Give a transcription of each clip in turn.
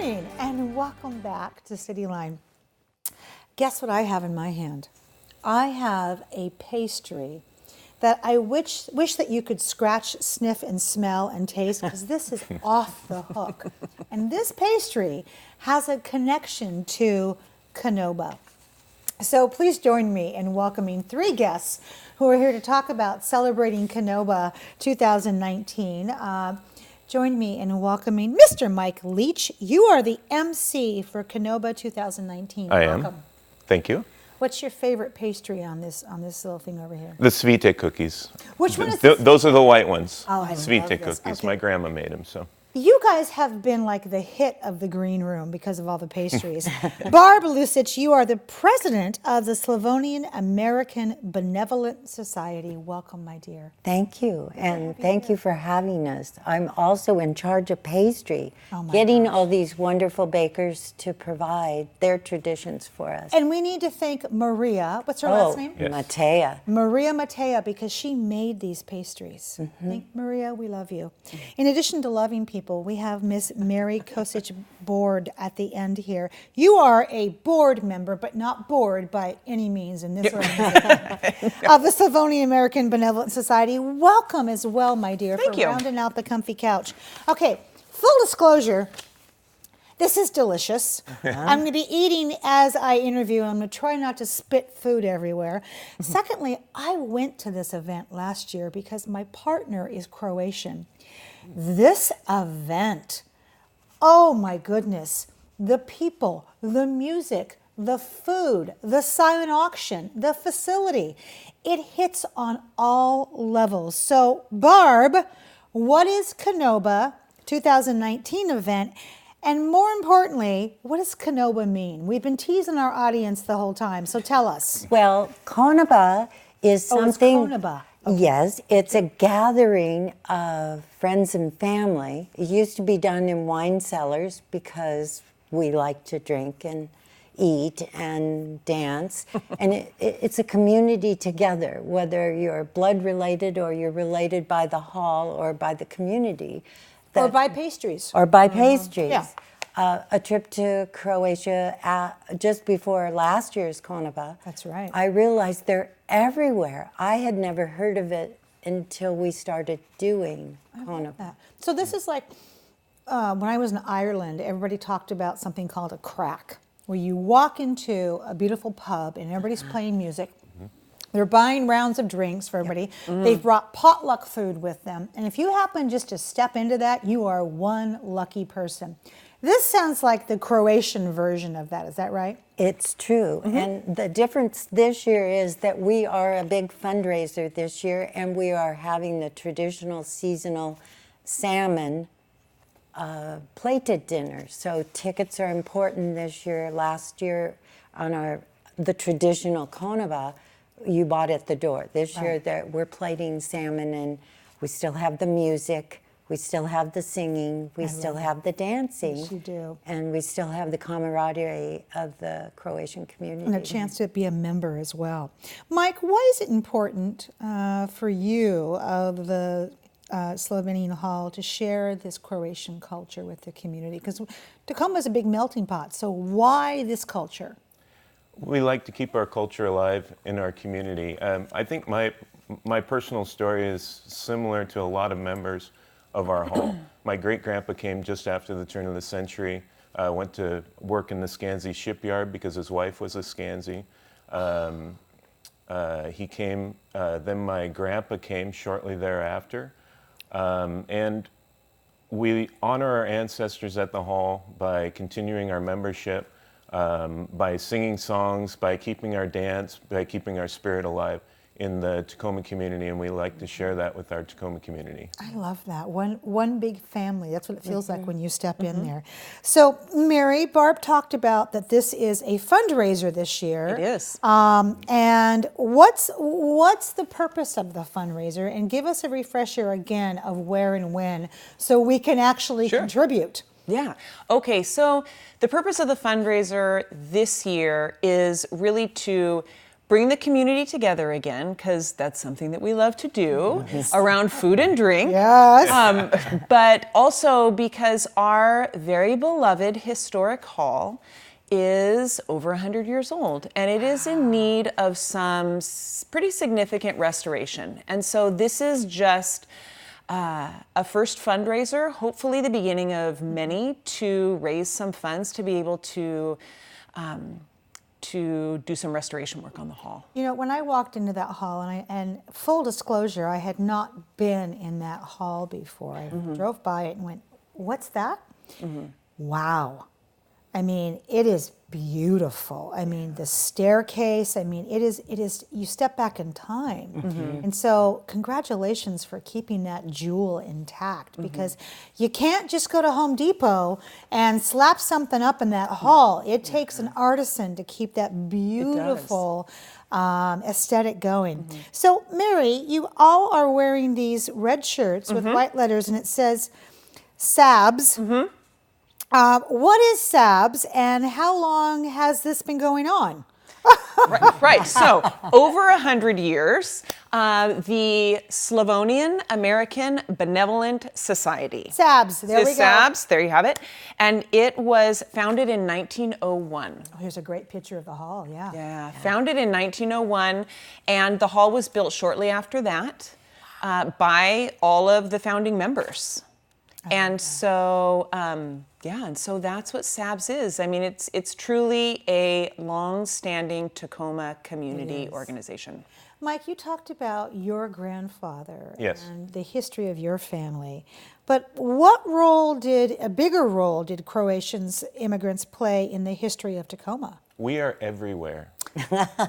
morning and welcome back to CityLine. Guess what I have in my hand? I have a pastry that I wish that you could scratch, sniff, and smell and taste, because this is off the hook. And this pastry has a connection to Konoba. So please join me in welcoming three guests who are here to talk about celebrating Konoba 2019. Join me in welcoming Mr. Mike Leach. You are the MC for Konoba 2019. I Welcome. am. Thank you. What's your favorite pastry on this little thing over here? The Svite cookies. Which one is Those are the white ones. Oh, I love Svite this. cookies. Okay. My grandma made them, so. You guys have been like the hit of the green room because of all the pastries. Barb Lucich, you are the president of the Slavonian American Benevolent Society. Welcome, my dear. Thank you, and thank you for having us. I'm also in charge of pastry, Oh my getting gosh. all these wonderful bakers to provide their traditions for us. And we need to thank Maria. What's her last name? Yes. Matea. Maria Matea, because she made these pastries. Thank Maria, we love you. In addition to loving people, we have Miss Mary Kokich-Boer at the end here. You are a board member, but not bored by any means in this organization of the Slavonian American Benevolent Society. Welcome as well, my dear, Thank for you. rounding out the comfy couch. Okay, full disclosure. This is delicious. I'm going to be eating as I interview. I'm going to try not to spit food everywhere. Secondly, I went to this event last year because my partner is Croatian. This event, oh my goodness, the people, the music, the food, the silent auction, the facility, it hits on all levels. So Barb, what is Konoba 2019 event? And more importantly, what does Konoba mean? We've been teasing our audience the whole time, so tell us. Well, Konoba is Oh, it's something. Konoba. Yes, it's a gathering of friends and family. It used to be done in wine cellars because we like to drink and eat and dance. And it's a community together, whether you're blood related or you're related by the hall or by the community. Or by pastries. Or by pastries. Yeah. A trip to Croatia just before last year's Konoba. That's right. I realized they're everywhere. I had never heard of it until we started doing Konoba. So this is like, when I was in Ireland, everybody talked about something called a crack, where you walk into a beautiful pub and everybody's playing music. They're buying rounds of drinks for everybody. They've brought potluck food with them. And if you happen just to step into that, you are one lucky person. This sounds like the Croatian version of that. Is that right? It's true. And the difference this year is that we are a big fundraiser this year, and we are having the traditional seasonal salmon plated dinner. So tickets are important this year. Last year on the traditional Konoba, you bought at the door. This year we're plating salmon, and we still have the music. We still have the singing, we still have the dancing. Yes, you do. And we still have the camaraderie of the Croatian community. And a chance to be a member as well. Mike, why is it important for you of the Slavonian Hall to share this Croatian culture with the community? Because Tacoma is a big melting pot, so why this culture? We like to keep our culture alive in our community. I think my personal story is similar to a lot of members of our hall. My great-grandpa came just after the turn of the century, went to work in the Scansey shipyard because his wife was a Scansey. He came, then my grandpa came shortly thereafter. And we honor our ancestors at the hall by continuing our membership, by singing songs, by keeping our dance, by keeping our spirit alive in the Tacoma community, and we like to share that with our Tacoma community. I love that. One big family. That's what it feels like when you step in there. So, Mary, Barb talked about that this is a fundraiser this year. It is. And what's the purpose of the fundraiser? And give us a refresher again of where and when so we can actually contribute. Yeah. Okay, so the purpose of the fundraiser this year is really to bring the community together again, because that's something that we love to do around food and drink. Yes. But also because our very beloved historic hall is over 100 years old, and it is in need of some pretty significant restoration. And so this is just a first fundraiser, hopefully the beginning of many, to raise some funds to be able to do some restoration work on the hall. You know, when I walked into that hall, and full disclosure, I had not been in that hall before. I drove by it and went, "What's that?" Wow. I mean, it is beautiful. I mean, the staircase, I mean, it is, you step back in time. And so congratulations for keeping that jewel intact, because you can't just go to Home Depot and slap something up in that hall. It takes an artisan to keep that beautiful aesthetic going. So Mary, you all are wearing these red shirts with white letters, and it says SABS. What is SABS, and how long has this been going on? Right. So over 100 years, the Slavonian American Benevolent Society. SABS, there we go. SABS, there you have it. And it was founded in 1901. Oh, here's a great picture of the hall, Yeah, founded in 1901, and the hall was built shortly after that by all of the founding members. And so, and so that's what SABS is. I mean, it's truly a long-standing Tacoma community organization. Mike, you talked about your grandfather Yes. and the history of your family, but what a bigger role did Croatians immigrants play in the history of Tacoma? We are everywhere.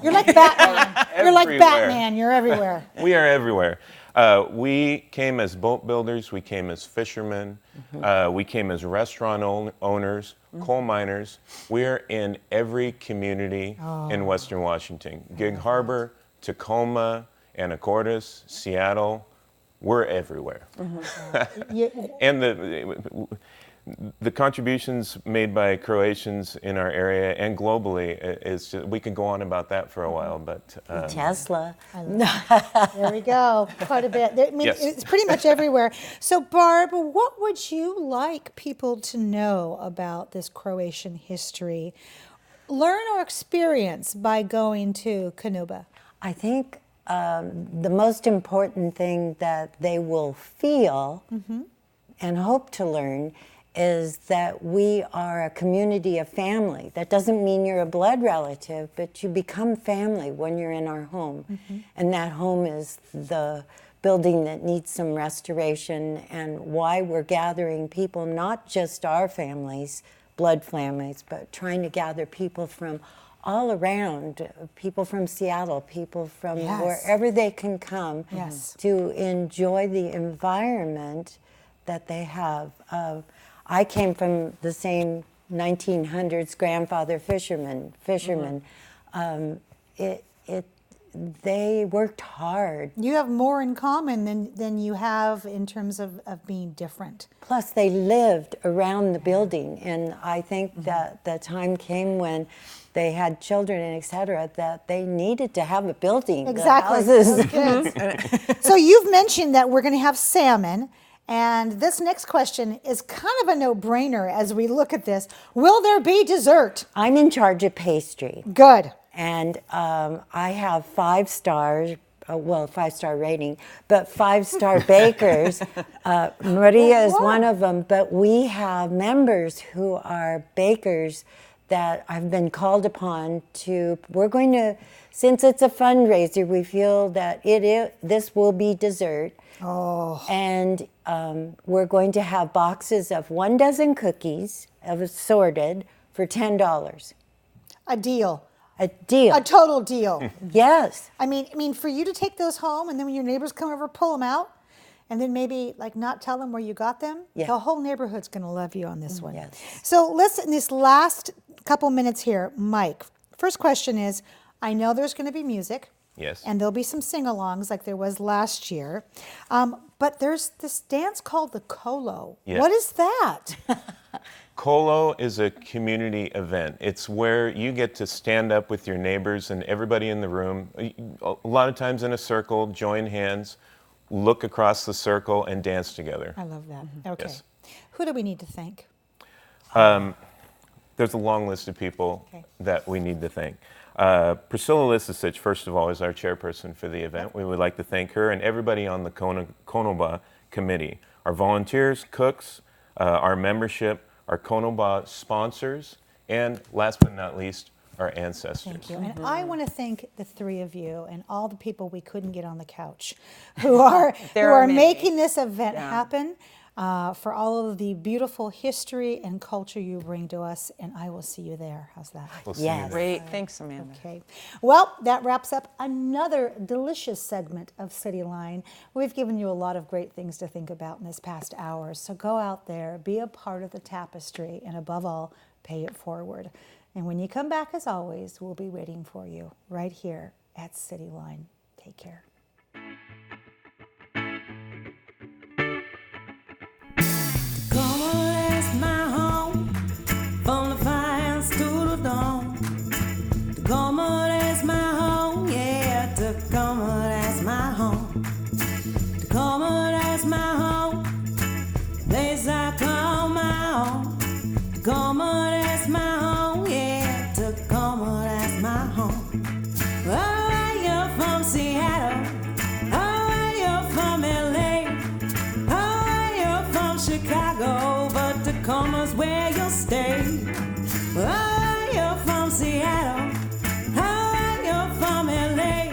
You're like Batman. You're like Everywhere. Batman. You're everywhere. We are everywhere. We came as boat builders, we came as fishermen, we came as restaurant owners, coal miners. We're in every community in Western Washington. Gig Harbor, Tacoma, Anacortes, Seattle, we're everywhere. And the contributions made by Croatians in our area and globally is just, we could go on about that for a while, but Tesla. There we go. Quite a bit. I mean, Yes. It's pretty much everywhere. So, Barb, what would you like people to know about this Croatian history, learn or experience by going to Konoba? I think the most important thing that they will feel and hope to learn is that we are a community of family. That doesn't mean you're a blood relative, but you become family when you're in our home. And that home is the building that needs some restoration, and why we're gathering people, not just our families, blood families, but trying to gather people from all around, people from Seattle, people from wherever they can come to enjoy the environment that they have. I came from the same 1900s grandfather fisherman. They worked hard. You have more in common than you have in terms of being different. Plus, they lived around the building, and I think that the time came when they had children and et cetera, that they needed to have a building. Exactly. Those kids. So you've mentioned that we're going to have salmon. And this next question is kind of a no-brainer as we look at this. Will there be dessert? I'm in charge of pastry. Good. And I have 5 stars, 5-star rating, but 5-star bakers. Maria is one of them, but we have members who are bakers that I've been called upon to, we're going to, since it's a fundraiser, we feel that this will be dessert. And we're going to have boxes of 1 dozen cookies of assorted for $10. A deal. A deal. A total deal. Yes. I mean, for you to take those home, and then when your neighbors come over, pull them out, and then maybe not tell them where you got them. Yeah. The whole neighborhood's going to love you on this one. Yes. So listen, this last couple minutes here, Mike. First question is, I know there's going to be music. Yes. And there'll be some sing-alongs like there was last year. But there's this dance called the Kolo. Yes. What is that? Kolo is a community event. It's where you get to stand up with your neighbors and everybody in the room, a lot of times in a circle, join hands, look across the circle, and dance together. I love that. Okay. Yes. Who do we need to thank? There's a long list of people Okay. that we need to thank. Priscilla Lucich, first of all, is our chairperson for the event. We would like to thank her and everybody on the Konoba committee, our volunteers, cooks, our membership, our Konoba sponsors, and last but not least, our ancestors. Thank you. And I want to thank the three of you and all the people we couldn't get on the couch who are, There are many. making this event Yeah. happen, for all of the beautiful history and culture you bring to us. And I will see you there. How's that? We'll see you Yes. there. Great. Thanks, Amanda. Okay. Well, that wraps up another delicious segment of CityLine. We've given you a lot of great things to think about in this past hour. So go out there, be a part of the tapestry, and above all, pay it forward. And when you come back, as always, we'll be waiting for you right here at CityLine. Take care. Como es my home, from the fires to the dawn. Como es my home, yeah, Tacoma, that's my home. Tacoma, that's my home, place I call my own. Tacoma, that's my home, yeah, Tacoma, that's my home. Oh, you're from Seattle, oh, you're from LA, oh, you're from Chicago, but Tacoma's where you'll stay. Oh, you're from Seattle, oh, you're from LA,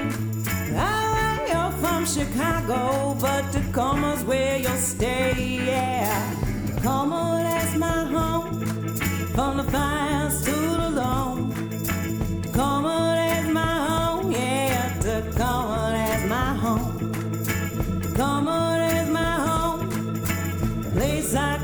oh, you're from Chicago, but Tacoma's where you'll stay, yeah. Tacoma, that's my home, from the fires to the lawn. Tacoma, that's my home, yeah, Tacoma, that's my home. Tacoma, that's my home, place I